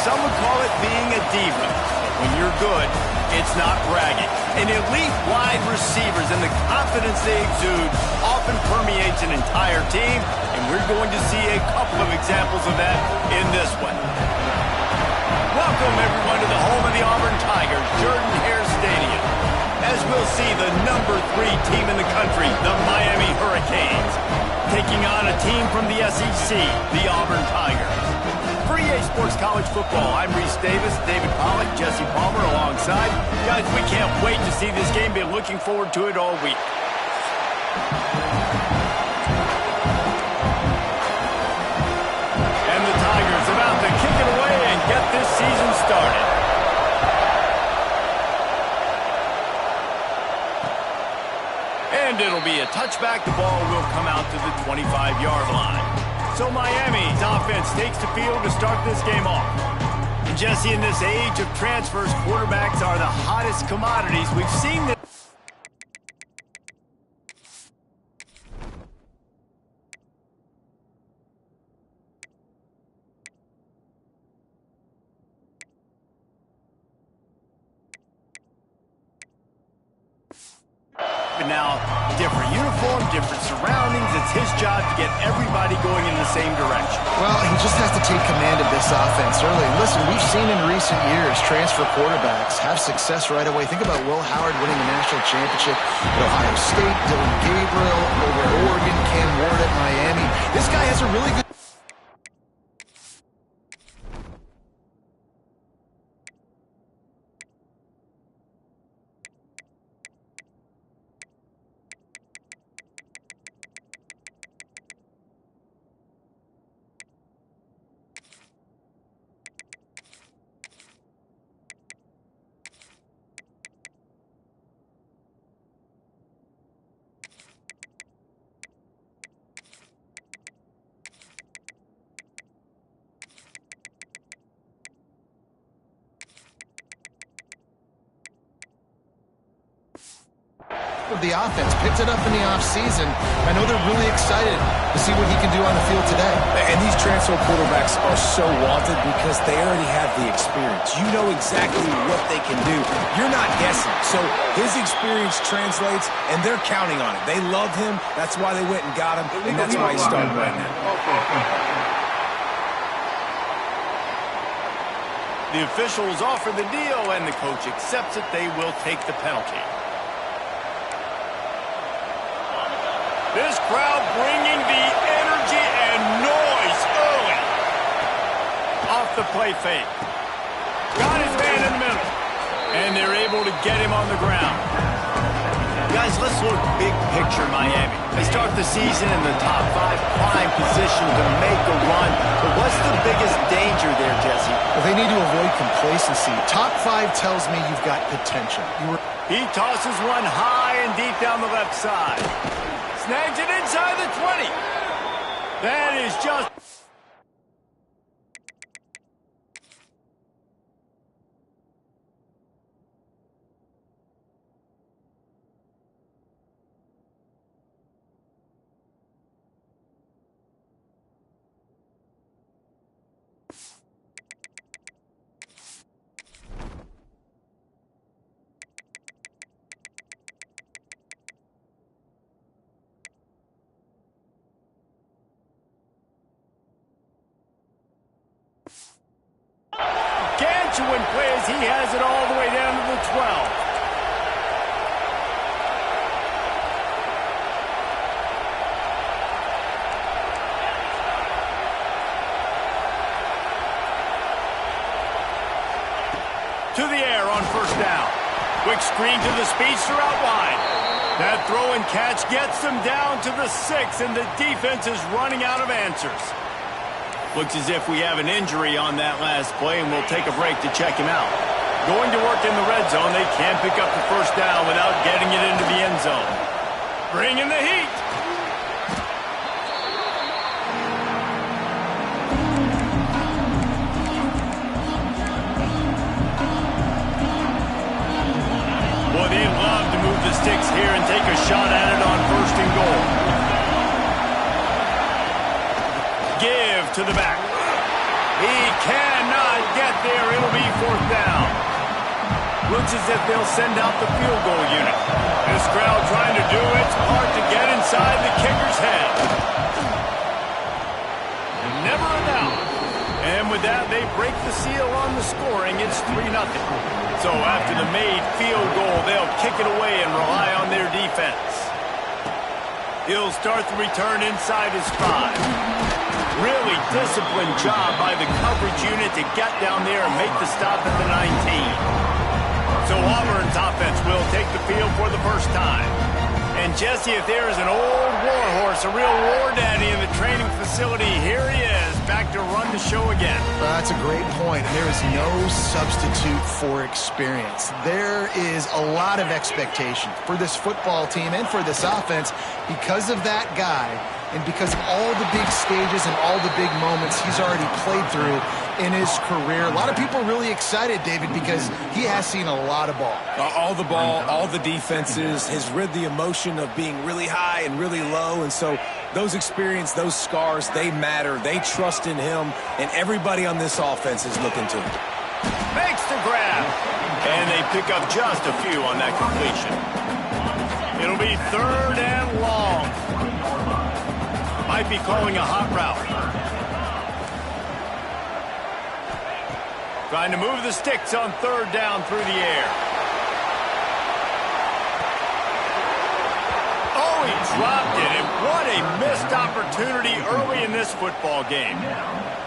some would call it being a diva. When you're good, it's not bragging. And elite wide receivers and the confidence they exude often permeates an entire team, and we're going to see a couple of examples of that in this one. Welcome, everyone, to the home of the Auburn Tigers, Jordan-Hare Stadium. As we'll see the number 3 team in the country, the Miami Hurricanes, taking on a team from the SEC, the Auburn Tigers. For EA Sports College Football, I'm Reese Davis, David Pollack, Jesse Palmer alongside. Guys, we can't wait to see this game. Been looking forward to it all week. And the Tigers about to kick it away and get this season started. And it'll be a touchback. The ball will come out to the 25-yard line. So Miami's offense takes the field to start this game off. And Jesse, in this age of transfers, quarterbacks are the hottest commodities. We've seen this. But now, different uniform, different surroundings. It's his job to get everybody going in the same direction. Well, he just has to take command of this offense early. Listen, we've seen in recent years transfer quarterbacks have success right away. Think about Will Howard winning the national championship at Ohio State, Dylan Gabriel over at Oregon, Cam Ward at Miami. This guy has a really good... of the offense, picked it up in the offseason. I know they're really excited to see what he can do on the field today. And these transfer quarterbacks are so wanted because they already have the experience. You know exactly what they can do. You're not guessing. So his experience translates, and they're counting on it. They love him. That's why they went and got him, and that's why he's starting right now. The officials offer the deal, and the coach accepts it. They will take the penalty. This crowd bringing the energy and noise early. Off the play fake. Got his man in the middle. And they're able to get him on the ground. Guys, let's look big picture Miami. They start the season in the top 5, prime position to make a run. But what's the biggest danger there, Jesse? Well, they need to avoid complacency. Top 5 tells me you've got potential. He tosses one high and deep down the left side. Snags it inside the 20. That is just... Gargantuan plays. He has it all the way down to the 12. To the air on first down. Quick screen to the speedster out wide. That throw and catch gets them down to the 6, and the defense is running out of answers. Looks as if we have an injury on that last play, and we'll take a break to check him out. Going to work in the red zone. They can't pick up the first down without getting it into the end zone. Bringing the heat. Boy, they love to move the sticks here and take a shot at it on first and goal. Give to the back. He cannot get there. It'll be 4th down. Looks as if they'll send out the field goal unit. This crowd trying to do its part to get inside the kicker's head. Never announced. And with that, they break the seal on the scoring. It's 3-0. So after the made field goal, they'll kick it away and rely on their defense. He'll start the return inside his 5. Really disciplined job by the coverage unit to get down there and make the stop at the 19. So Auburn's offense will take the field for the first time. And Jesse, if there is an old warhorse, a real war daddy in the training facility, here he is, back to run the show again. Well, that's a great point. There is no substitute for experience. There is a lot of expectation for this football team and for this offense because of that guy and because of all the big stages and all the big moments he's already played through in his career. A lot of people are really excited, David, because he has seen a lot of ball. All the ball, all the defenses, has rid the emotion of being really high and really low. And so those experience, those scars, they matter. They trust in him, and everybody on this offense is looking to him. Makes the grab. And they pick up just a few on that completion. It'll be 3rd and long. Might be calling a hot route. Trying to move the sticks on 3rd down through the air. Oh, he dropped it, and what a missed opportunity early in this football game.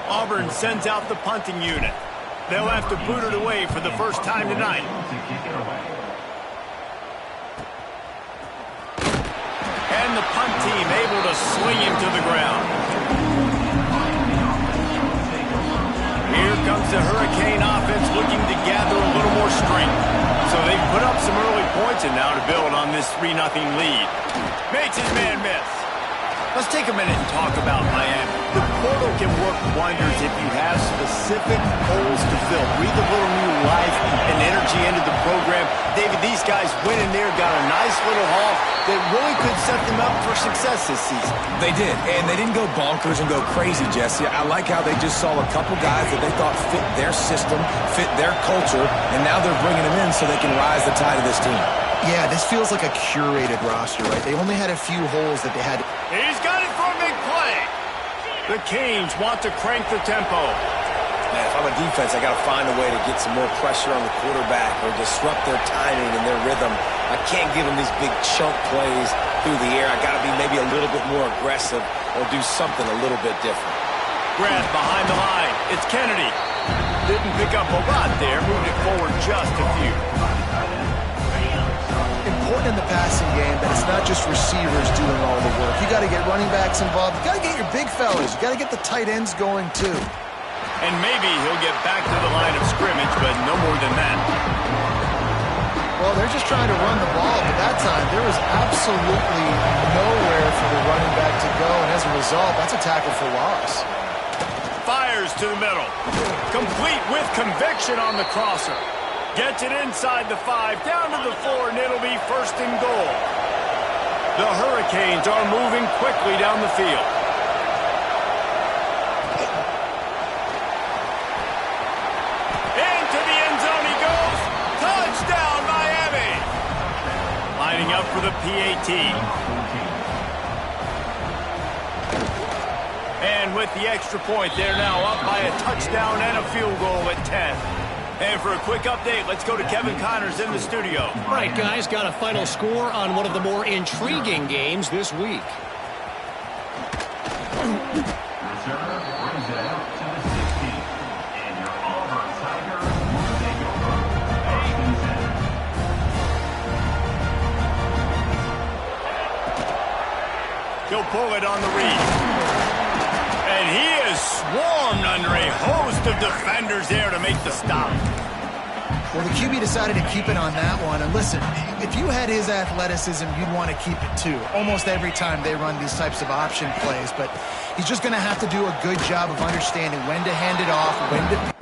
Auburn sends out the punting unit. They'll have to boot it away for the first time tonight. And the punt team able to swing him to the ground. Here comes the Hurricane offense looking to gather a little more strength. So they've put up some early points and now to build on this 3-0 lead. Makes his man miss. Let's take a minute and talk about Miami. The portal can work wonders if you have specific holes to fill. Breathe a little new life and energy into the program. David, these guys went in there, got a nice little haul that really could set them up for success this season. They did, and they didn't go bonkers and go crazy, Jesse. I like how they just saw a couple guys that they thought fit their system, fit their culture, and now they're bringing them in so they can rise the tide of this team. Yeah, this feels like a curated roster, right? They only had a few holes that they had. He's got it for a big play. The Canes want to crank the tempo. Man, if I'm a defense, I got to find a way to get some more pressure on the quarterback or disrupt their timing and their rhythm. I can't give them these big chunk plays through the air. I got to be maybe a little bit more aggressive or do something a little bit different. Grab behind the line. It's Kennedy. Didn't pick up a lot there. Moved it forward just a few. Important in the passing game that it's not just receivers doing all the work. You got to get running backs involved. You got to get your big fellas. You got to get the tight ends going too. And maybe he'll get back to the line of scrimmage, but no more than that. Well, they're just trying to run the ball, but that time there was absolutely nowhere for the running back to go, and as a result, that's a tackle for loss. Fires to the middle. Complete with conviction on the crosser. Gets it inside the 5, down to the 4, and it'll be 1st and goal. The Hurricanes are moving quickly down the field. Into the end zone he goes. Touchdown, Miami. Lining up for the PAT. And with the extra point, they're now up by a touchdown and a field goal at 10. And for a quick update, let's go to Kevin Connors in the studio. All right, guys, got a final score on one of the more intriguing games this week. He'll pull it on the read. And he is swarmed under a host of defenders there to make the stop. Well, the QB decided to keep it on that one. And listen, if you had his athleticism, you'd want to keep it too. Almost every time they run these types of option plays. But he's just going to have to do a good job of understanding when to hand it off, when to...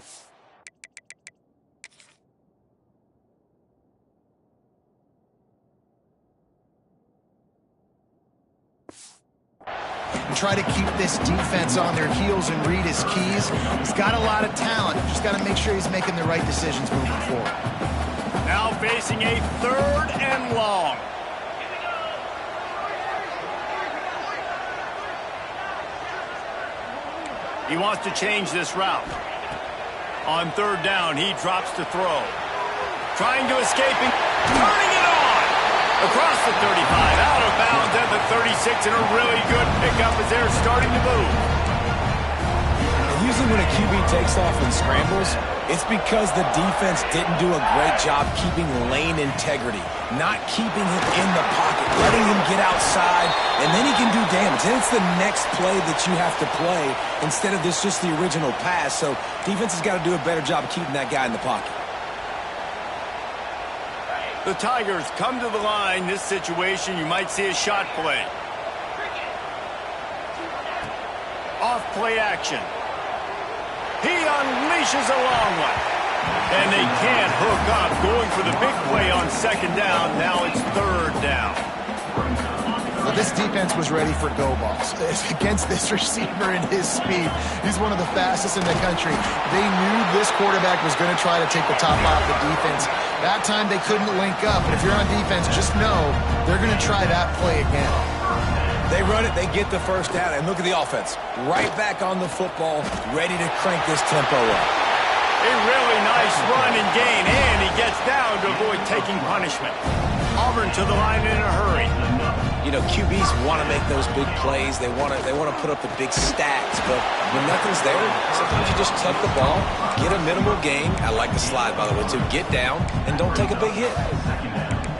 try to keep this defense on their heels and read his keys. He's got a lot of talent. Just got to make sure he's making the right decisions moving forward. Now facing a 3rd and long. He wants to change this route. On 3rd down, he drops to throw. Trying to escape and turning it on. Across the 35, out of bounds at the 36, and a really good pickup as they're starting to move. And usually when a QB takes off and scrambles, it's because the defense didn't do a great job keeping lane integrity, not keeping him in the pocket, letting him get outside, and then he can do damage. And it's the next play that you have to play instead of just the original pass. So defense has got to do a better job of keeping that guy in the pocket. The Tigers come to the line. This situation, you might see a shot play. Off play action. He unleashes a long one. And they can't hook up. Going for the big play on 2nd down. Now it's 3rd down. Well, this defense was ready for go balls. Against this receiver and his speed, he's one of the fastest in the country. They knew this quarterback was going to try to take the top off the defense. That time they couldn't link up. And if you're on defense, just know they're going to try that play again. They run it, they get the 1st down, and look at the offense. Right back on the football, ready to crank this tempo up. A really nice run and gain, and he gets down to avoid taking punishment. Auburn to the line in a hurry. You know, QBs want to make those big plays. They want to put up the big stats, but when nothing's there, sometimes you just tuck the ball, get a minimal gain. I like the slide, by the way, too. Get down and don't take a big hit.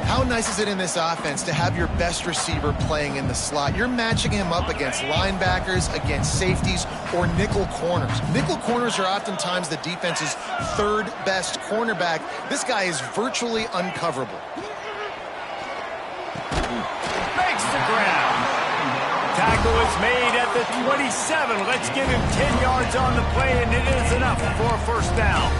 How nice is it in this offense to have your best receiver playing in the slot? You're matching him up against linebackers, against safeties, or nickel corners. Nickel corners are oftentimes the defense's 3rd best cornerback. This guy is virtually uncoverable. Makes the grab. Tackle is made at the 27. Let's give him 10 yards on the play, and it is enough for a 1st down.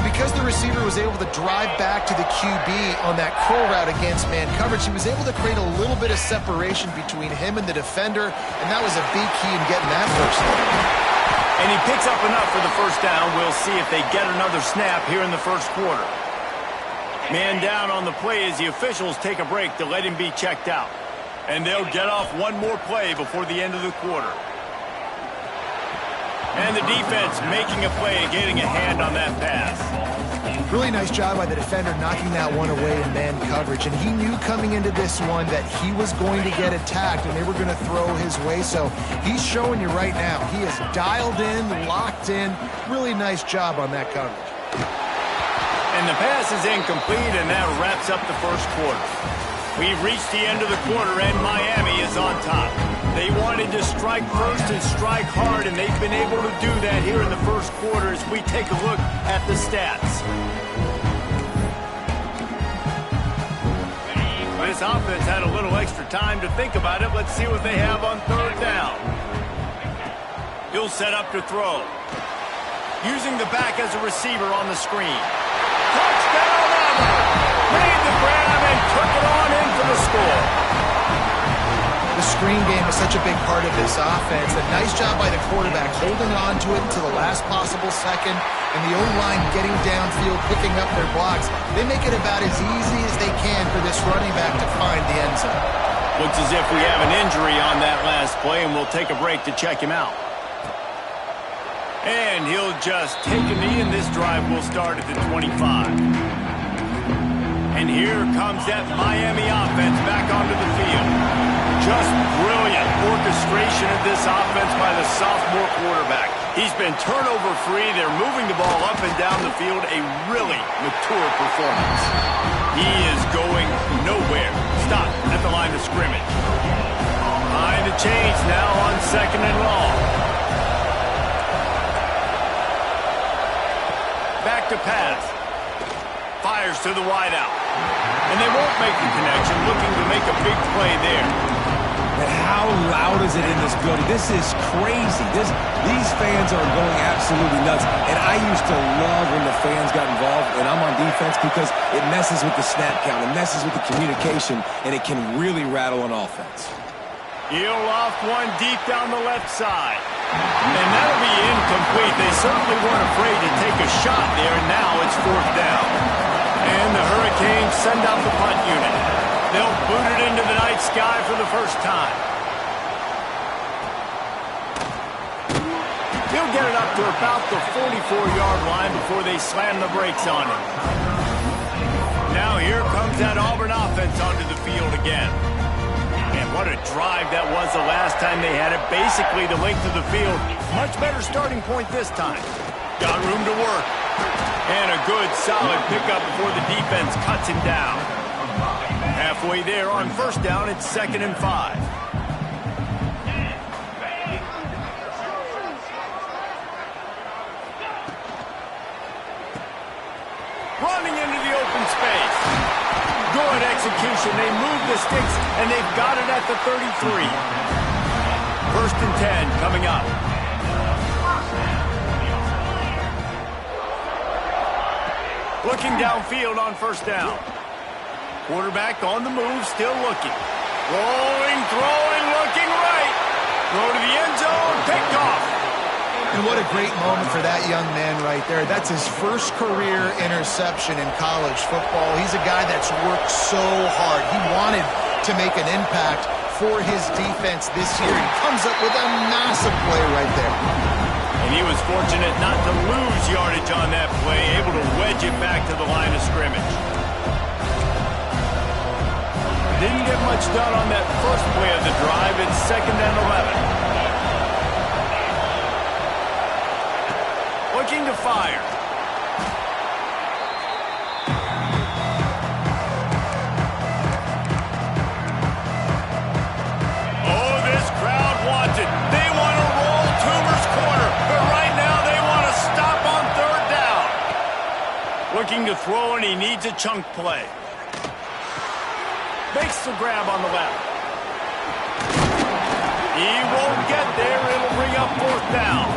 Because the receiver was able to drive back to the QB on that curl route against man coverage, he was able to create a little bit of separation between him and the defender, and that was a big key in getting that 1st down. And he picks up enough for the 1st down. We'll see if they get another snap here in the 1st quarter. Man down on the play as the officials take a break to let him be checked out. And they'll get off one more play before the end of the quarter. And the defense making a play and getting a hand on that pass. Really nice job by the defender knocking that one away in man coverage. And he knew coming into this one that he was going to get attacked and they were going to throw his way. So he's showing you right now. He is dialed in, locked in. Really nice job on that coverage. And the pass is incomplete, and that wraps up the 1st quarter. We've reached the end of the quarter, and Miami is on top. They wanted to strike first and strike hard, and they've been able to do that here in the 1st quarter as we take a look at the stats. This offense had a little extra time to think about it. Let's see what they have on 3rd down. He'll set up to throw. Using the back as a receiver on the screen. Touchdown, Auburn! Made the grab and took it on in for the score. The screen game is such a big part of this offense. A nice job by the quarterback holding on to it until the last possible second, and the O-line getting downfield, picking up their blocks. They make it about as easy as they can for this running back to find the end zone. Looks as if we have an injury on that last play, and we'll take a break to check him out. And he'll just take a knee, and this drive will start at the 25. And here comes that Miami offense back onto the field. Just brilliant orchestration of this offense by the sophomore quarterback. He's been turnover-free. They're moving the ball up and down the field. A really mature performance. He is going nowhere. Stop at the line of scrimmage. Behind the chains now on 2nd and long. Back to pass. Fires to the wideout. And they won't make the connection, looking to make a big play there. And how loud is it in this building? This is crazy. These fans are going absolutely nuts. And I used to love when the fans got involved, and I'm on defense, because it messes with the snap count. It messes with the communication, and it can really rattle an offense. He'll loft one deep down the left side. And that'll be incomplete. They certainly weren't afraid to take a shot there, and now it's fourth down. And the Hurricanes send out the punt unit. They'll boot it into the night sky for the first time. He'll get it up to about the 44-yard line before they slam the brakes on him. Now here comes that Auburn offense onto the field again. And what a drive that was the last time they had it. Basically the length of the field. Much better starting point this time. Got room to work. And a good, solid pickup before the defense cuts him down. Halfway there on first down, it's 2nd and 5. Running into the open space. Good execution. They move the sticks, and they've got it at the 33. 1st and 10 coming up. Looking downfield on first down. Quarterback on the move, still looking. Rolling, throwing, looking right. Throw to the end zone, picked off. And what a great moment for that young man right there. That's his first career interception in college football. He's a guy that's worked so hard. He wanted to make an impact for his defense this year. He comes up with a massive play right there. And he was fortunate not to lose yardage on that play, able to wedge it back to the line of scrimmage. Didn't get much done on that first play of the drive. It's 2nd and 11. Looking to fire. Oh, this crowd wants it. They want to roll Toomer's corner, but right now they want to stop on 3rd down. Looking to throw, and he needs a chunk play. Makes the grab on the left. He won't get there. It'll bring up 4th down.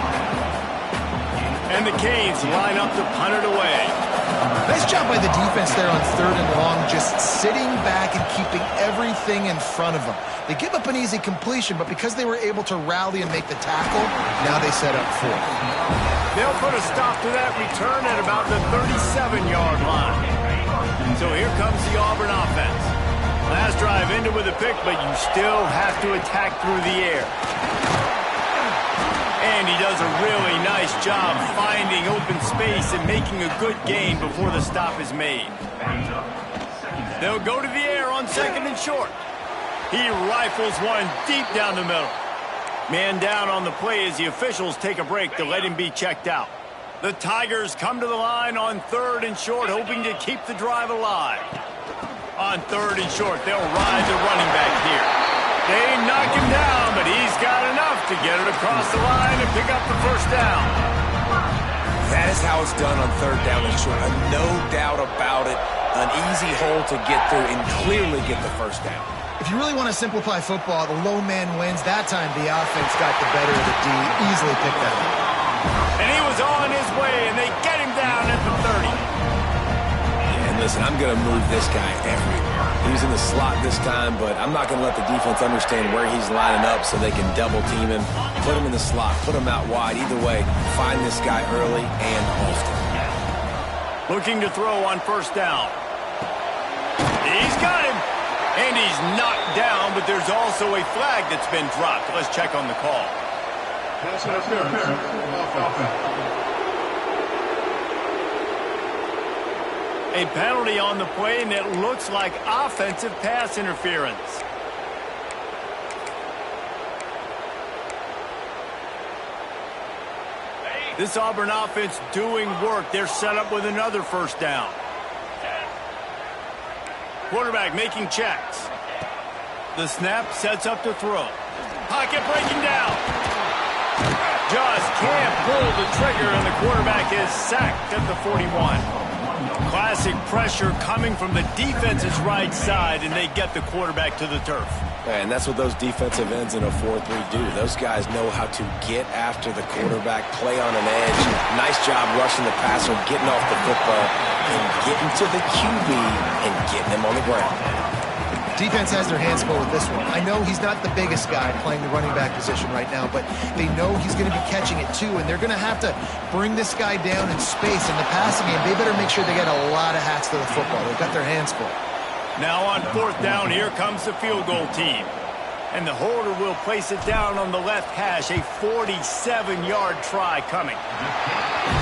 And the Canes line up to punt it away. Nice job by the defense there on 3rd and long, just sitting back and keeping everything in front of them. They give up an easy completion, but because they were able to rally and make the tackle, now they set up 4th. They'll put a stop to that return at about the 37-yard line. So here comes the Auburn offense. Last drive ended with a pick, but you still have to attack through the air. And he does a really nice job finding open space and making a good gain before the stop is made. They'll go to the air on 2nd and short. He rifles one deep down the middle. Man down on the play as the officials take a break to let him be checked out. The Tigers come to the line on 3rd and short, hoping to keep the drive alive. On 3rd and short, they'll ride the running back here. They knock him down, but he's got enough to get it across the line and pick up the 1st down. That is how it's done on 3rd down and short. No doubt about it. An easy hole to get through and clearly get the 1st down. If you really want to simplify football, the low man wins. That time the offense got the better of the D. Easily picked that up. And he was on his way, and they get him down at the 30. And listen, I'm going to move this guy everywhere. He's in the slot this time, but I'm not going to let the defense understand where he's lining up so they can double team him, put him in the slot, put him out wide. Either way, find this guy early and often. Looking to throw on 1st down. He's got him. And he's knocked down, but there's also a flag that's been dropped. Let's check on the call. A penalty on the play, and it looks like offensive pass interference. This Auburn offense doing work. They're set up with another 1st down. Quarterback making checks. The snap sets up to throw. Pocket breaking down. Just can't pull the trigger, and the quarterback is sacked at the 41. Classic pressure coming from the defense's right side, and they get the quarterback to the turf. And that's what those defensive ends in a 4-3 do. Those guys know how to get after the quarterback, play on an edge. Nice job rushing the passer, getting off the football, and getting to the QB and getting him on the ground. Defense has their hands full with this one. I know he's not the biggest guy playing the running back position right now, but they know he's going to be catching it too, and they're going to have to bring this guy down in space. In the passing game, they better make sure they get a lot of hats to the football. They've got their hands full. Now on 4th down, here comes the field goal team. And the holder will place it down on the left hash, a 47-yard try coming.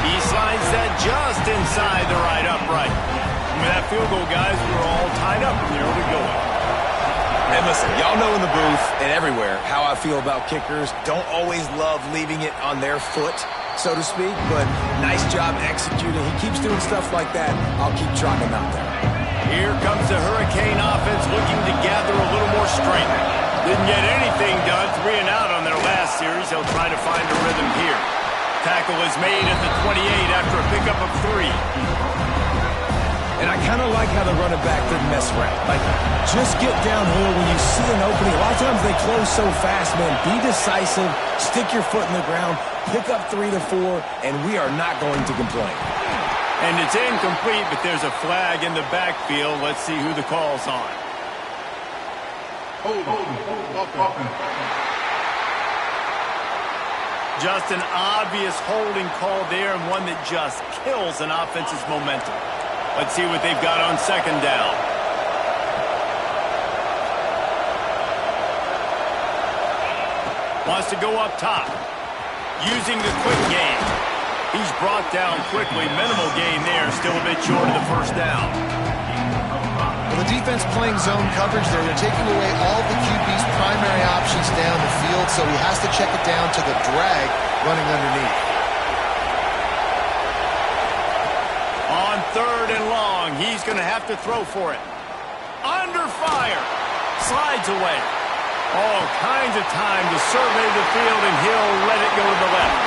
He slides that just inside the right upright. And with that field goal, guys, we're all tied up in the early going. And listen, y'all know in the booth and everywhere how I feel about kickers. Don't always love leaving it on their foot, so to speak, but nice job executing. He keeps doing stuff like that. I'll keep trotting him out there. Here comes the Hurricane offense looking to gather a little more strength. Didn't get anything done, 3 and out on their last series. They'll try to find a rhythm here. Tackle is made at the 28 after a pickup of 3. And I kind of like how the running back didn't mess around. Like, just get downhill when you see an opening. A lot of times they close so fast, man. Be decisive, stick your foot in the ground, pick up 3 to 4, and we are not going to complain. And it's incomplete, but there's a flag in the backfield. Let's see who the call's on. Just an obvious holding call there, and one that just kills an offense's momentum. Let's see what they've got on 2nd down. Wants to go up top. Using the quick game. He's brought down quickly. Minimal gain there. Still a bit short of the 1st down. Well, the defense playing zone coverage there. They're taking away all the QB's primary options down the field, so he has to check it down to the drag running underneath. On 3rd and long, he's going to have to throw for it. Under fire. Slides away. All kinds of time to survey the field, and he'll let it go to the left.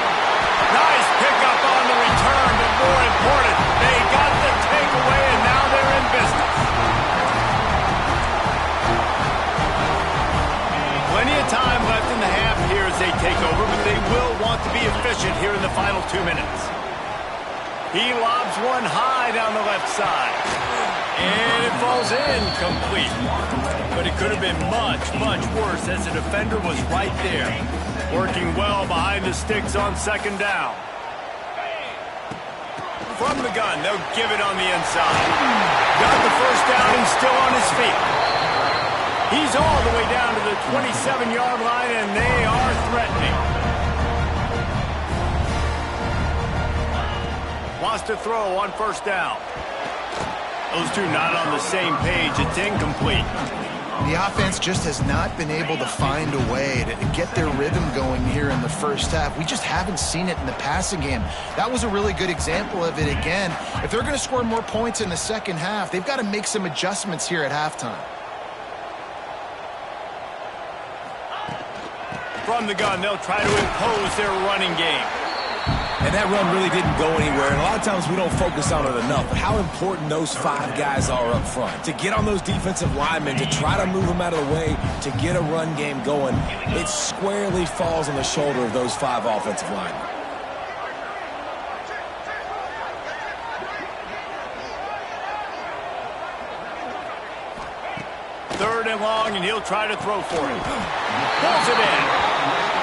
Nice pickup on the return, but more important, they got the takeaway, and now they're in business. Plenty of time left in the half here as they take over, but they will want to be efficient here in the final 2 minutes. He lobs one high down the left side. And it falls incomplete. But it could have been much, much worse as the defender was right there. Working well behind the sticks on 2nd down. From the gun, they'll give it on the inside. Got the 1st down, he's still on his feet. He's all the way down to the 27-yard line, and they are threatening. Wants to throw on 1st down. Those two not on the same page. It's incomplete. The offense just has not been able to find a way to get their rhythm going here in the 1st half. We just haven't seen it in the passing game. That was a really good example of it again. If they're going to score more points in the 2nd half, they've got to make some adjustments here at halftime. From the gun, they'll try to impose their running game. And that run really didn't go anywhere. And a lot of times we don't focus on it enough. But how important those 5 guys are up front. To get on those defensive linemen, to try to move them out of the way, to get a run game going, it squarely falls on the shoulder of those 5 offensive linemen. Third and long, and he'll try to throw for it. Pulls it in.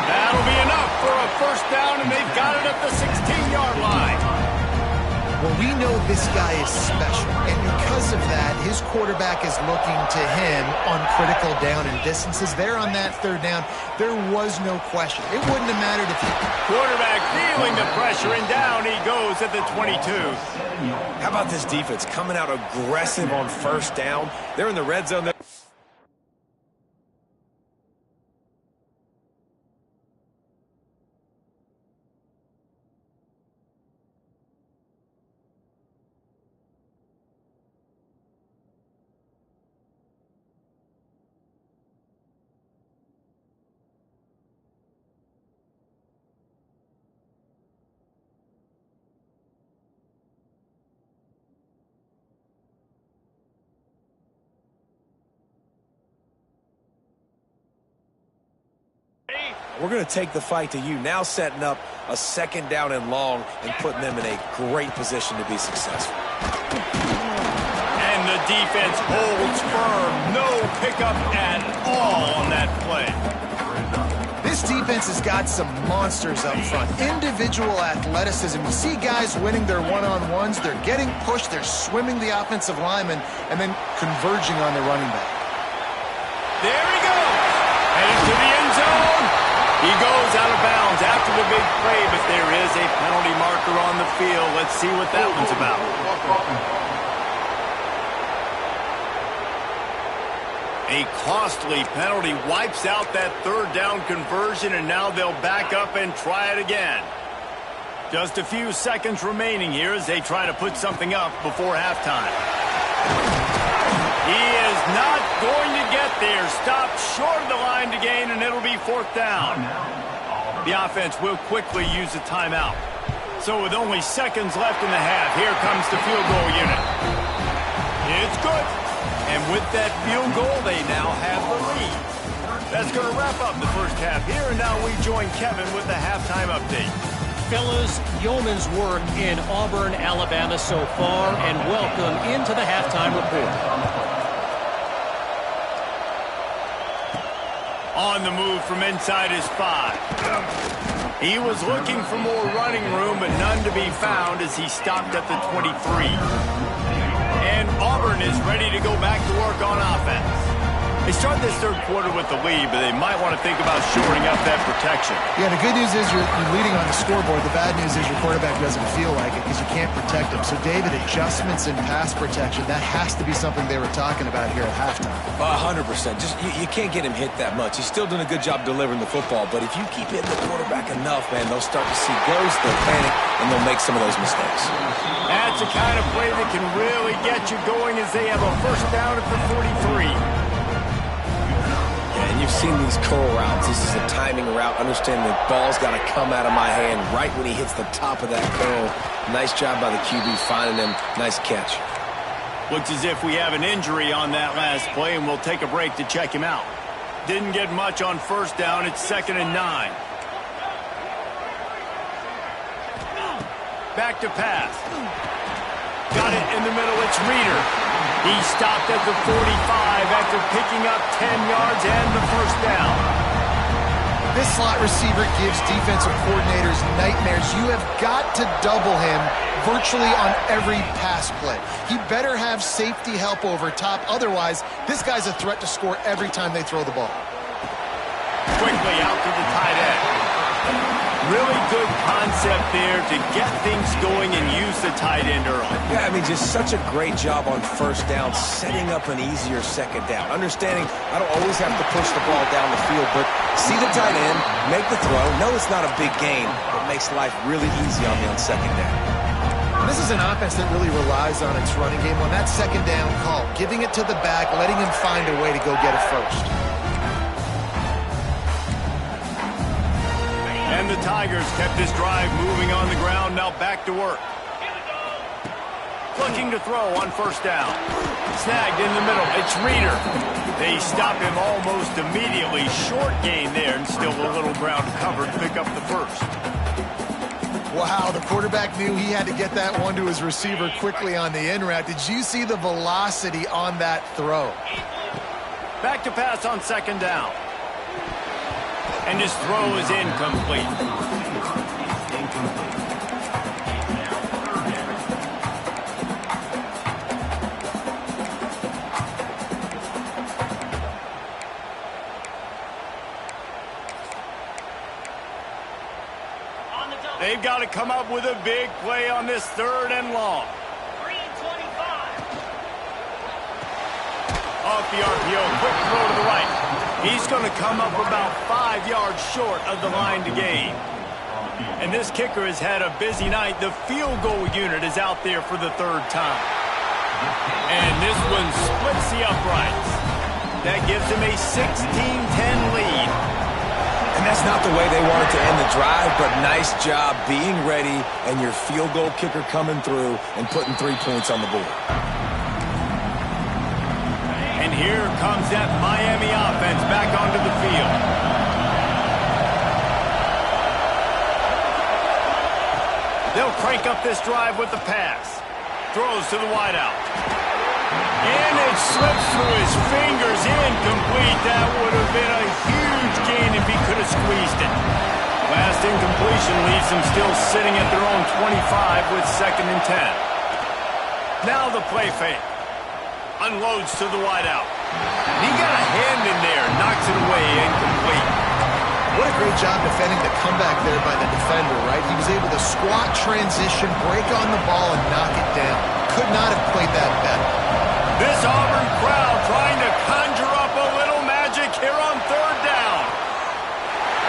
That'll be enough for a 1st down, and they've got it at the 16-yard line. Well, we know this guy is special, and because of that, his quarterback is looking to him on critical down and distances. There on that 3rd down, there was no question. It wouldn't have mattered if he... Quarterback feeling the pressure, and down he goes at the 22. How about this defense coming out aggressive on 1st down? They're in the red zone. We're going to take the fight to you, now setting up a 2nd down and long and putting them in a great position to be successful. And the defense holds firm. No pickup at all on that play. This defense has got some monsters up front. Individual athleticism. You see guys winning their one-on-ones. They're getting pushed. They're swimming the offensive lineman and then converging on the running back. There he goes. Headed to the end zone. He goes out of bounds after the big play, but there is a penalty marker on the field. Let's see what that one's about. A costly penalty wipes out that third down conversion, and now they'll back up and try it again. Just a few seconds remaining here as they try to put something up before halftime. He is not going to get there. Stopped short of the line to gain, and it'll be fourth down. The offense will quickly use a timeout. So with only seconds left in the half, here comes the field goal unit. It's good. And with that field goal, they now have the lead. That's going to wrap up the first half here, and now we join Kevin with the halftime update. Fellas, yeoman's work in Auburn, Alabama so far, and welcome into the halftime report. On the move from inside his 5. He was looking for more running room, but none to be found as he stopped at the 23. And Auburn is ready to go back to work on offense. They start this third quarter with the lead, but they might want to think about shoring up that protection. Yeah, the good news is you're leading on the scoreboard. The bad news is your quarterback doesn't feel like it because you can't protect him. So, David, adjustments in pass protection, that has to be something they were talking about here at halftime. 100%. Just you can't get him hit that much. He's still doing a good job delivering the football, but if you keep hitting the quarterback enough, man, they'll start to see ghosts, they'll panic, and they'll make some of those mistakes. That's the kind of play that can really get you going as they have a first down at the 43. And you've seen these curl routes. This is a timing route. Understand the ball's got to come out of my hand right when he hits the top of that curl. Nice job by the QB finding him. Nice catch. Looks as if we have an injury on that last play, and we'll take a break to check him out. Didn't get much on first down. It's 2nd and 9. Back to pass. Got it in the middle. It's Reeder. He stopped at the 45 after picking up 10 yards and the first down. This slot receiver gives defensive coordinators nightmares. You have got to double him virtually on every pass play. He better have safety help over top. Otherwise, this guy's a threat to score every time they throw the ball. Quickly out to the tight end. Really good concept there to get things going and use the tight end early. Yeah, I mean, just such a great job on first down, setting up an easier second down. Understanding I don't always have to push the ball down the field, but see the tight end, make the throw. No, it's not a big gain, but makes life really easy on me on second down. This is an offense that really relies on its running game on that second down call, giving it to the back, letting him find a way to go get it first. And the Tigers kept this drive moving on the ground, now back to work. Looking to throw on first down. Snagged in the middle, it's Reeder. They stop him almost immediately. Short gain there, and still a little ground covered to pick up the first. Wow, the quarterback knew he had to get that one to his receiver quickly on the in route. Did you see the velocity on that throw? Back to pass on second down. And his throw is incomplete. They've got to come up with a big play on this 3rd and long. 3:25. Off the RPO, quick throw to the right. He's going to come up about 5 yards short of the line to gain. And this kicker has had a busy night. The field goal unit is out there for the 3rd time. And this one splits the uprights. That gives him a 16-10 lead. And that's not the way they wanted to end the drive, but nice job being ready and your field goal kicker coming through and putting 3 points on the board. And here comes that Miami offense back onto the field. They'll crank up this drive with the pass. Throws to the wideout. And it slips through his fingers, incomplete. That would have been a huge gain if he could have squeezed it. Last incompletion leaves them still sitting at their own 25 with 2nd and 10. Now the play fake. Unloads to the wideout. He got a hand in there, knocks it away, incomplete. What a great job defending the comeback there by the defender, right? He was able to squat, transition, break on the ball, and knock it down. Could not have played that better. This Auburn crowd trying to conjure up a little magic here on 3rd down.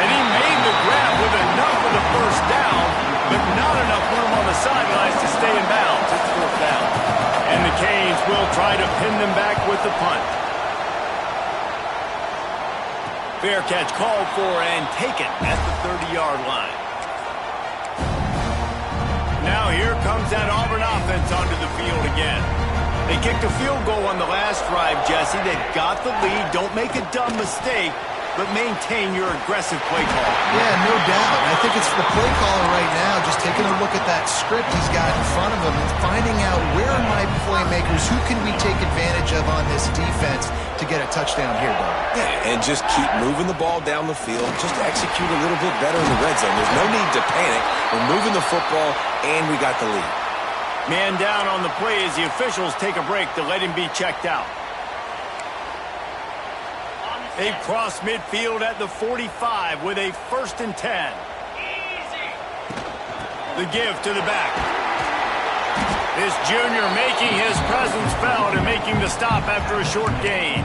And he made the grab with enough of the first down, but not enough room on the sidelines to stay in bounds. It's 4th down. And the Canes will try to pin them back with the punt. Fair catch called for and taken at the 30-yard line. Now here comes that Auburn offense onto the field again. They kicked a field goal on the last drive, Jesse. They got the lead. Don't make a dumb mistake, but maintain your aggressive play call. Yeah, no doubt. And I think it's the play caller right now just taking a look at that script he's got in front of him and finding out where are my playmakers, who can we take advantage of on this defense to get a touchdown here, Doug. Yeah, and just keep moving the ball down the field. Just execute a little bit better in the red zone. There's no need to panic. We're moving the football, and we got the lead. Man down on the play as the officials take a break to let him be checked out. They cross midfield at the 45 with a 1st and 10. The give to the back. This junior making his presence felt and making the stop after a short gain.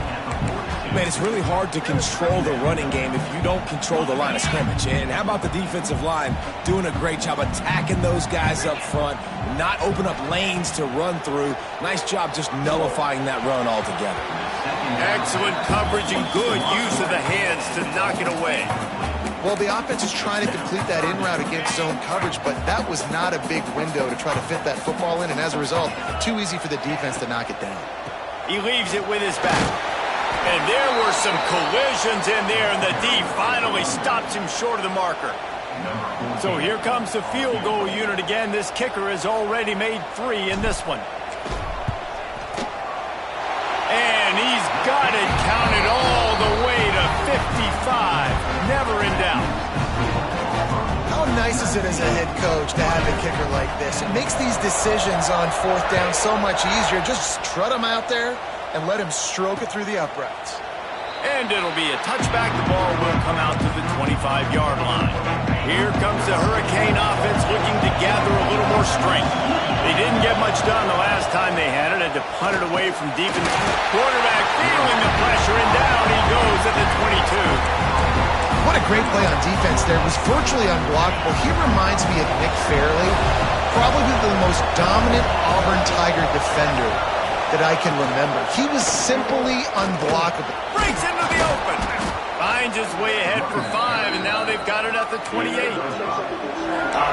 Man, it's really hard to control the running game if you don't control the line of scrimmage. And how about the defensive line doing a great job attacking those guys up front, not open up lanes to run through. Nice job just nullifying that run altogether. Excellent coverage and good use of the hands to knock it away. Well, the offense is trying to complete that in route against zone coverage, but that was not a big window to try to fit that football in, and as a result, too easy for the defense to knock it down. He leaves it with his back. And there were some collisions in there, and the D finally stops him short of the marker. So here comes the field goal unit again. This kicker has already made 3 in this one. And he's got it counted all the way to 55. Never in doubt. How nice is it as a head coach to have a kicker like this? It makes these decisions on 4th down so much easier. Just strut him out there and let him stroke it through the uprights. And it'll be a touchback. The ball will come out to the 25-yard line. Here comes the Hurricane offense looking to gather a little more strength. They didn't get much done the last time they had it. Had to punt it away from deep in the quarterback, feeling the pressure, and down he goes at the 22. What a great play on defense there. It was virtually unblockable. He reminds me of Nick Fairley, probably the most dominant Auburn Tiger defender that I can remember. He was simply unblockable. Breaks into the open. Finds his way ahead for 5, and now they've got it at the 28.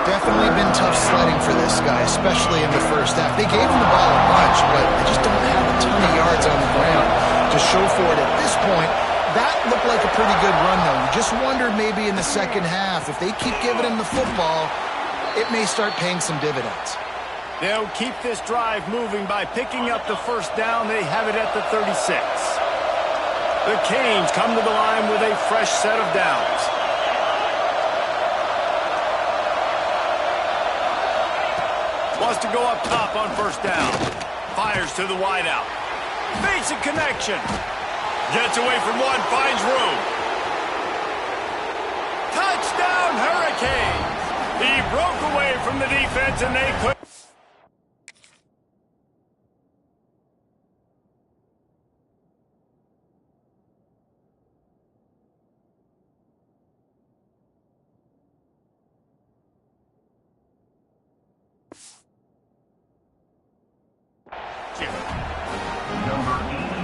Definitely been tough sledding for this guy, especially in the first half. They gave him the ball a bunch, but they just don't have a ton of yards on the ground to show for it at this point. That looked like a pretty good run, though. You just wonder maybe in the second half, if they keep giving him the football, it may start paying some dividends. They'll keep this drive moving by picking up the 1st down. They have it at the 36. The Canes come to the line with a fresh set of downs. Wants to go up top on 1st down. Fires to the wideout. Basic connection. Gets away from one, finds room. Touchdown, Hurricanes! He broke away from the defense, and they could...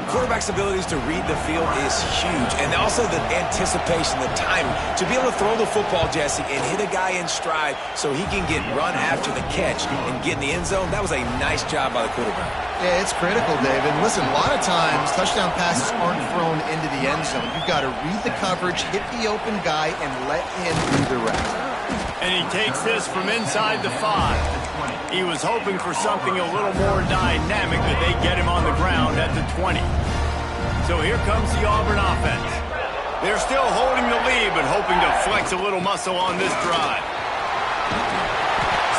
Quarterback's abilities to read the field is huge, and also the anticipation, the timing. To be able to throw the football, Jesse, and hit a guy in stride so he can get run after the catch and get in the end zone, that was a nice job by the quarterback. Yeah, it's critical, David. Listen, a lot of times touchdown passes aren't thrown into the end zone. You've got to read the coverage, hit the open guy, and let him do the rest. And he takes this from inside the 5. He was hoping for something a little more dynamic, but they get him on the ground at the 20. So here comes the Auburn offense. They're still holding the lead, but hoping to flex a little muscle on this drive.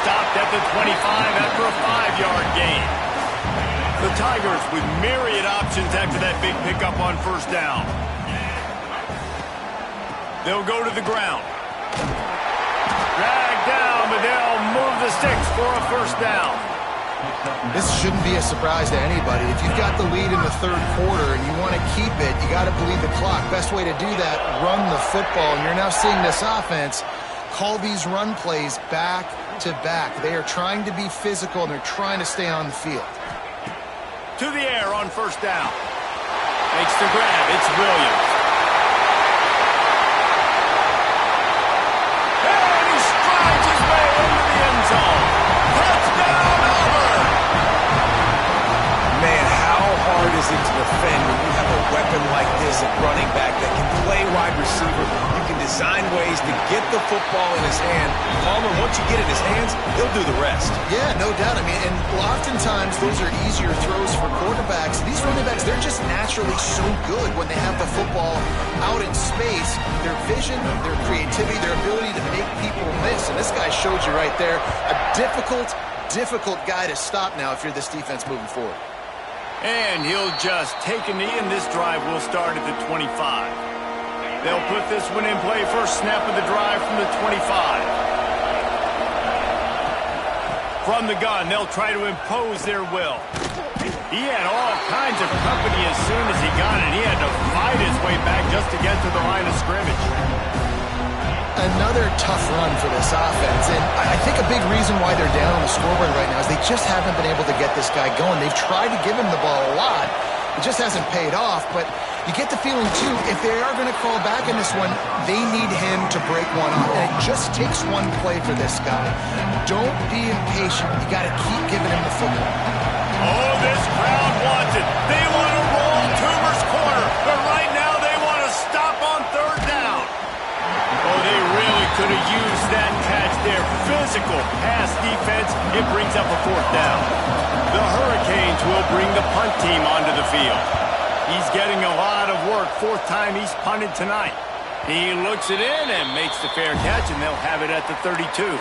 Stopped at the 25 after a 5-yard gain. The Tigers with myriad options after that big pickup on first down. They'll go to the ground. Dragged down, but they'll move the sticks for a first down. This shouldn't be a surprise to anybody. If you've got the lead in the third quarter and you want to keep it, you got to bleed the clock. Best way to do that, run the football. And you're now seeing this offense call these run plays back to back. They are trying to be physical, and they're trying to stay on the field. To the air on first down. Makes the grab. It's Williams. And he strides his way into the end zone. Touchdown, Auburn! Man, how hard is it to defend when you have a weapon like this at running back that can play wide receiver? You can design ways to get the football in his hand. Palmer, once you get it in his hands, he'll do the rest. Yeah, no doubt. I mean, and oftentimes those are easier throws for quarterbacks. These running backs, they're just naturally so good when they have the football out in space. Their vision, their creativity, their ability to make people miss. And this guy showed you right there, a difficult guy to stop now if you're this defense moving forward. And he'll just take a knee, and this drive will start at the 25. They'll put this one in play. First snap of the drive from the 25. From the gun, they'll try to impose their will. He had all kinds of company as soon as he got it. He had to fight his way back just to get to the line of scrimmage. Another tough run for this offense, and I think a big reason why they're down on the scoreboard right now is they just haven't been able to get this guy going. They've tried to give him the ball a lot. It just hasn't paid off, but you get the feeling, too, if they are going to crawl back in this one, they need him to break one off, and it just takes one play for this guy. Don't be impatient. You got to keep giving him the football. Oh, this crowd wants it. They want to roll Toomer's corner, but right now they want to stop on third down. Oh, they really could have used that catch there. Physical pass defense. It brings up a fourth down. The Hurricanes will bring the punt team onto the field. He's getting a lot of work. Fourth time he's punted tonight. He looks it in and makes the fair catch, and they'll have it at the 32.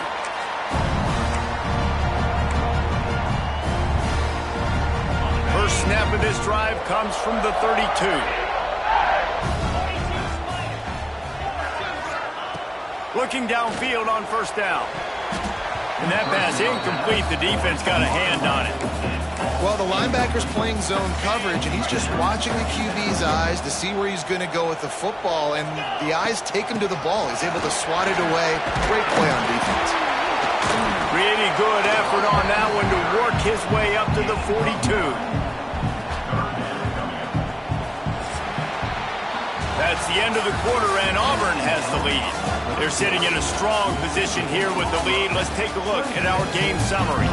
First snap of this drive comes from the 32. Looking downfield on first down. And that pass incomplete. The defense got a hand on it. Well, the linebacker's playing zone coverage, and he's just watching the QB's eyes to see where he's going to go with the football, and the eyes take him to the ball. He's able to swat it away. Great play on defense. Really good effort on that one to work his way up to the 42. That's the end of the quarter, and Auburn has the lead. They're sitting in a strong position here with the lead. Let's take a look at our game summary.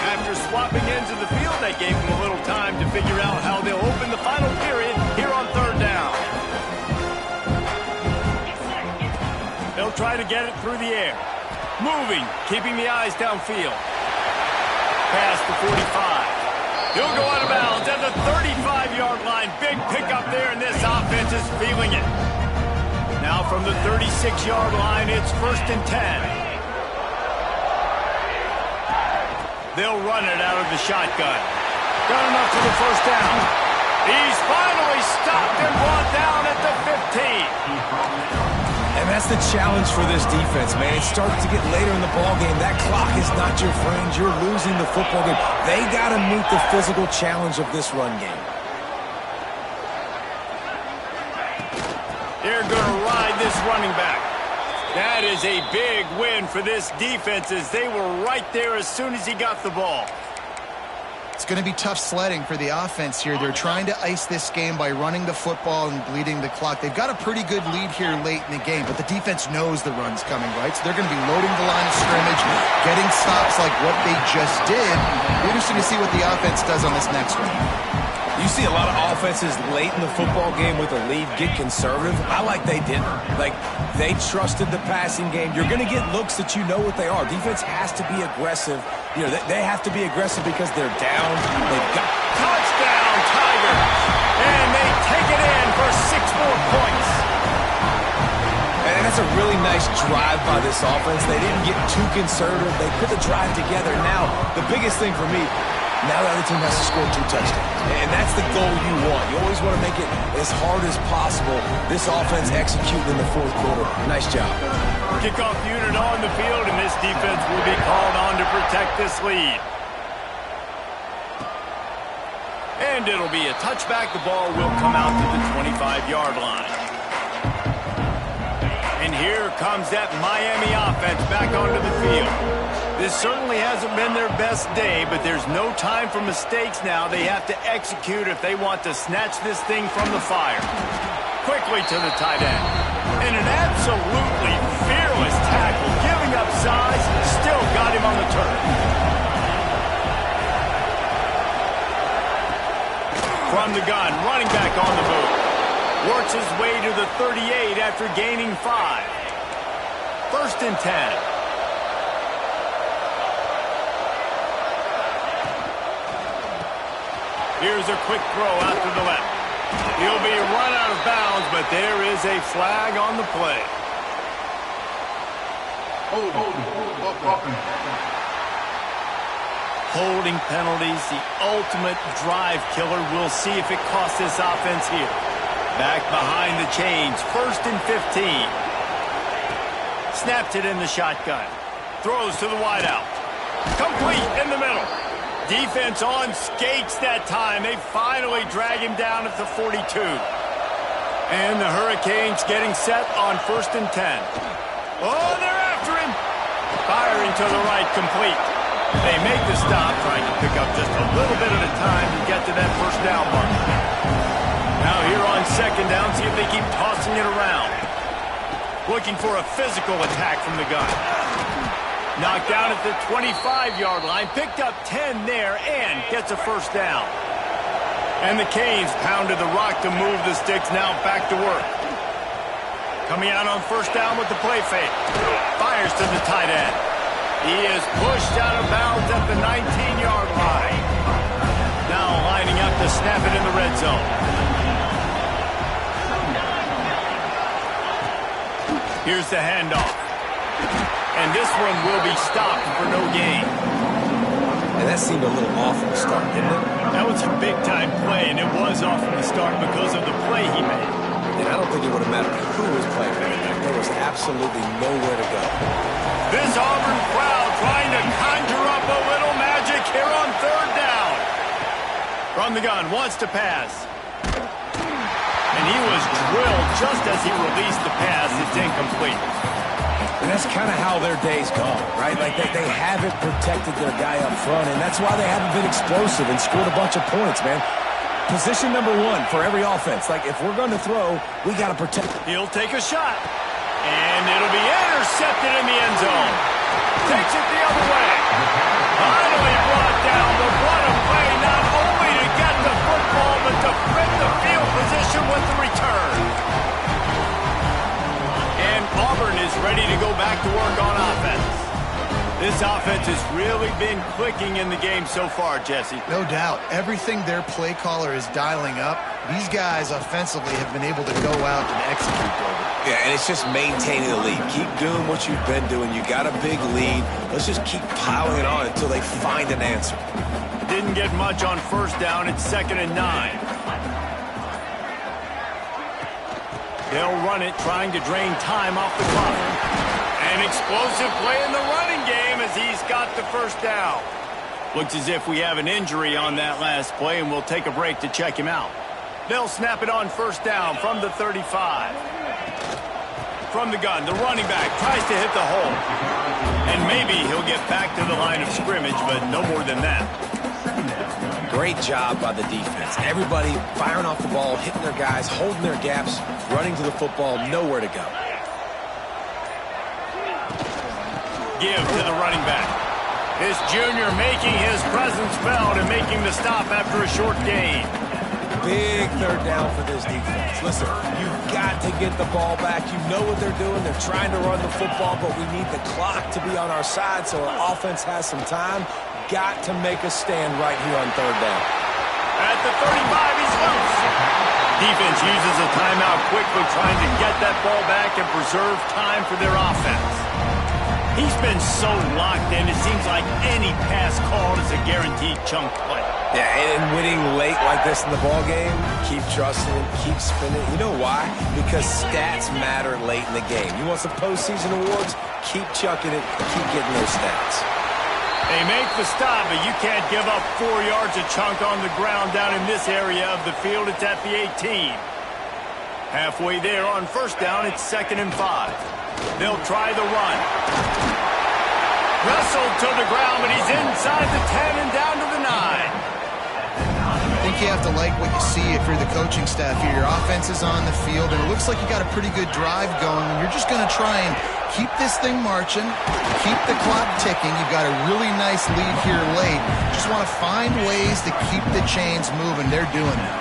After swapping ends of the field, that gave them a little time to figure out how they'll open the final period here on third down. They'll try to get it through the air. Moving, keeping the eyes downfield. Past the 45. He'll go out of bounds at the 35-yard line. Big pickup there, and this offense is feeling it. Now from the 36-yard line, it's 1st and 10. They'll run it out of the shotgun. Got enough for the first down. He's finally stopped and brought down at the 15. And that's the challenge for this defense, man. It starts to get later in the ballgame. That clock is not your friend. You're losing the football game. They got to meet the physical challenge of this run game. They're going to ride this running back. That is a big win for this defense as they were right there as soon as he got the ball. It's going to be tough sledding for the offense here. They're trying to ice this game by running the football and bleeding the clock. They've got a pretty good lead here late in the game, but the defense knows the run's coming, right? So they're going to be loading the line of scrimmage, getting stops like what they just did. Interesting to see what the offense does on this next one. You see a lot of offenses late in the football game with a lead get conservative. I like they didn't. Like, they trusted the passing game. You're going to get looks that you know what they are. Defense has to be aggressive. You know, they have to be aggressive because they're down. They've got Touchdown, Tigers! And they take it in for 6 more points. And that's a really nice drive by this offense. They didn't get too conservative. They put the drive together. Now, the biggest thing for me, now the other team has to score 2 touchdowns. And that's the goal you want. You always want to make it as hard as possible. This offense executing in the fourth quarter. Nice job. Kickoff unit on the field, and this defense will be called on to protect this lead. And it'll be a touchback. The ball will come out to the 25-yard line. And here comes that Miami offense back onto the field. This certainly hasn't been their best day, but there's no time for mistakes now. They have to execute if they want to snatch this thing from the fire. Quickly to the tight end. And an absolutely fearless tackle, giving up size, still got him on the turn. From the gun, running back on the move. Works his way to the 38 after gaining 5. 1st and 10. Here's a quick throw out to the left. He'll be run out of bounds, but there is a flag on the play. Holding penalties, the ultimate drive killer. We'll see if it costs this offense here. Back behind the chains, 1st and 15. Snapped it in the shotgun. Throws to the wideout. Complete in the middle. Defense on skates that time. They finally drag him down at the 42. And the Hurricanes getting set on 1st and 10. Oh, they're after him. Firing to the right, complete. They make the stop, trying to pick up just a little bit at a time to get to that 1st down mark. Now here on 2nd down, see if they keep tossing it around. Looking for a physical attack from the gun. Knocked down at the 25-yard line, picked up 10 there, and gets a 1st down. And the Canes pounded the rock to move the sticks, now back to work. Coming out on 1st down with the play fake. Fires to the tight end. He is pushed out of bounds at the 19-yard line. Now lining up to snap it in the red zone. Here's the handoff. And this one will be stopped for no gain. And that seemed a little off from the start, didn't it? That was a big-time play, and it was off from the start because of the play he made. And I don't think it would have mattered who was playing right now. There was absolutely nowhere to go. This Auburn crowd trying to conjure up a little magic here on 3rd down. From the gun, wants to pass. And he was drilled just as he released the pass. It's incomplete. And that's kind of how their day's gone, right? Like they haven't protected their guy up front, and that's why they haven't been explosive and scored a bunch of points, man. Position number 1 for every offense. Like, if we're going to throw, we got to protect. He'll take a shot. And it'll be intercepted in the end zone. Takes it the other way. Finally brought down, but what a play, not only to get the football, but to flip the field position with the return. And Auburn is ready to go back to work on offense. This offense has really been clicking in the game so far, Jesse. No doubt. Everything their play caller is dialing up, these guys offensively have been able to go out and execute, David. Yeah, and it's just maintaining the lead. Keep doing what you've been doing. You got a big lead. Let's just keep piling it on until they find an answer. Didn't get much on 1st down. It's 2nd and 9. They'll run it, trying to drain time off the clock. An explosive play in the running game as he's got the 1st down. Looks as if we have an injury on that last play, and we'll take a break to check him out. They'll snap it on 1st down from the 35. From the gun, the running back tries to hit the hole. And maybe he'll get back to the line of scrimmage, but no more than that. Great job by the defense. Everybody firing off the ball, hitting their guys, holding their gaps, running to the football, nowhere to go. Give to the running back. This junior making his presence felt and making the stop after a short gain. Big third down for this defense. Listen, you've got to get the ball back. You know what they're doing. They're trying to run the football, but we need the clock to be on our side so our offense has some time. Got to make a stand right here on third down. At the 35, he's loose. Defense uses a timeout quickly, trying to get that ball back and preserve time for their offense. He's been so locked in, it seems like any pass called is a guaranteed chunk play. Yeah, and winning late like this in the ball game, keep trusting him, keep spinning. You know why? Because stats matter late in the game. You want some postseason awards? Keep chucking it, keep getting those stats. They make the stop, but you can't give up 4 yards a chunk on the ground down in this area of the field. It's at the 18. Halfway there on first down, it's 2nd and 5. They'll try the run. Wrestled to the ground, but he's inside the 10 and down to the 9. I think you have to like what you see if you're the coaching staff here. Your offense is on the field, and it looks like you got a pretty good drive going, and you're just going to try and keep this thing marching, keep the clock ticking. You've got a really nice lead here late. Just want to find ways to keep the chains moving. They're doing it.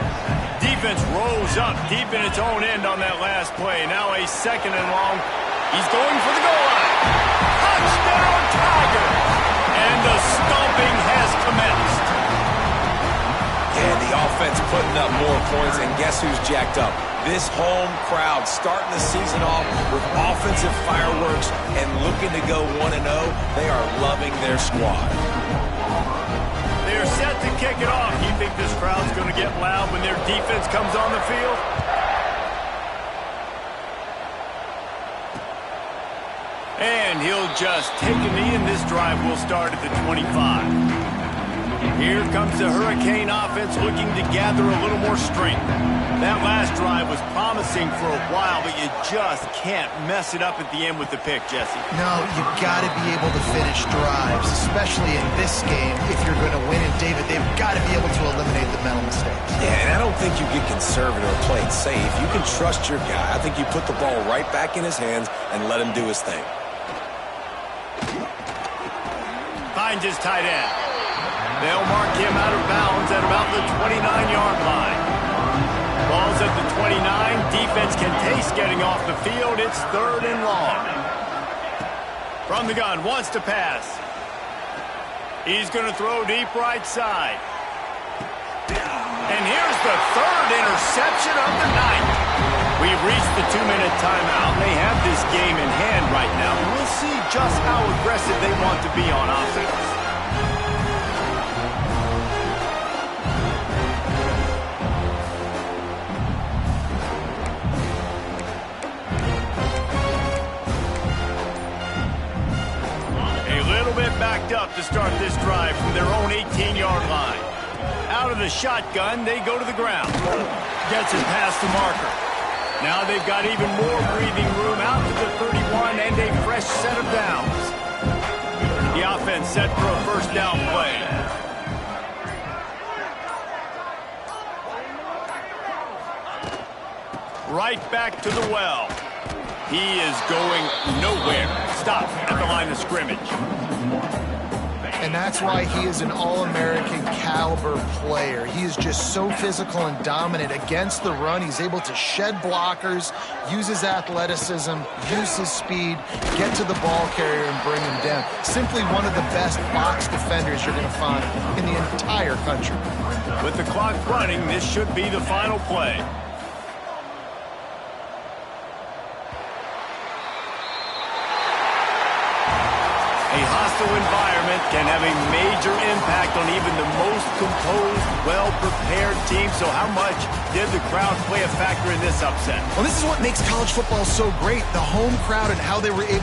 Defense rolls up deep in its own end on that last play. Now a 2nd and long. He's going for the goal line. Touchdown, Tigers! And the stomping has commenced. And the offense putting up more points, and guess who's jacked up? This home crowd starting the season off with offensive fireworks and looking to go 1-0. They are loving their squad. They're set to kick it off. You think this crowd's going to get loud when their defense comes on the field? And he'll just take a knee, and this drive will start at the 25. Here comes the Hurricane offense looking to gather a little more strength. That last drive was promising for a while, but you just can't mess it up at the end with the pick, Jesse. No, you've got to be able to finish drives, especially in this game. If you're going to win, and David, they've got to be able to eliminate the mental mistakes. Yeah, and I don't think you get conservative or play it safe. You can trust your guy. I think you put the ball right back in his hands and let him do his thing. Finds his tight end. They'll mark him out of bounds at about the 29-yard line. Ball's at the 29. Defense can taste getting off the field. It's 3rd and long. From the gun, wants to pass. He's going to throw deep right side. And here's the 3rd interception of the night. We've reached the 2-minute timeout. They have this game in hand right now. We'll see just how aggressive they want to be on offense. Backed up to start this drive from their own 18-yard line. Out of the shotgun, they go to the ground. Gets it past the marker. Now they've got even more breathing room out to the 31 and a fresh set of downs. The offense set for a first down play. Right back to the well. He is going nowhere. Stop at the line of scrimmage. And that's why he is an All-American caliber player. He is just so physical and dominant against the run. He's able to shed blockers, use his athleticism, use his speed, get to the ball carrier and bring him down. Simply one of the best box defenders you're going to find in the entire country. With the clock running, this should be the final play. A hostile environment can have a major impact on even the most composed, well-prepared team. So how much did the crowd play a factor in this upset? Well, this is what makes college football so great, the home crowd and how they were able